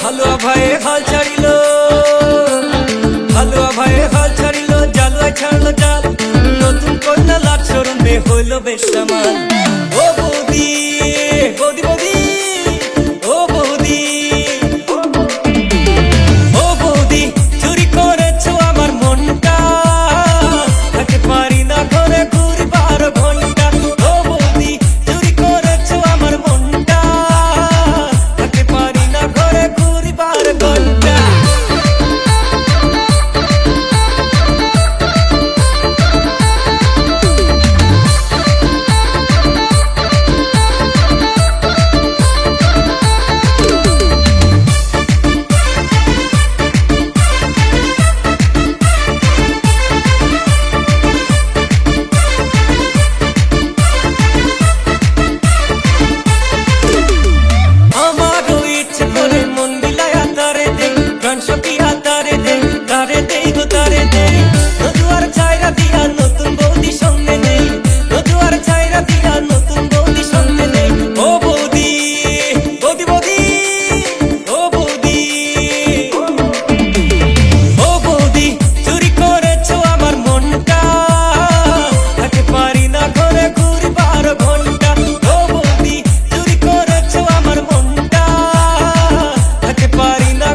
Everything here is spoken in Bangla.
হালুয়া ভাইয়ে হাল ছাড়িল, হালুয়া ভাইয়ে হাল ছাড়িল, জালুয়া ছাড়লো জাল, নতুন কন্যা লাট শরমে হইল বেশামাল। ও বৌদি বৌদি বৌদি, ও বৌদি, ও বৌদি চুরি করেছো আমার মনটা, থাকতে পারি না ঘরে ঘুরি 12 ঘন্টা। ও বৌদি চুরি করেছো আমার মনটা, থাকতে পারি না ঘরে ঘুরি 12 ঘন্টা। পারি না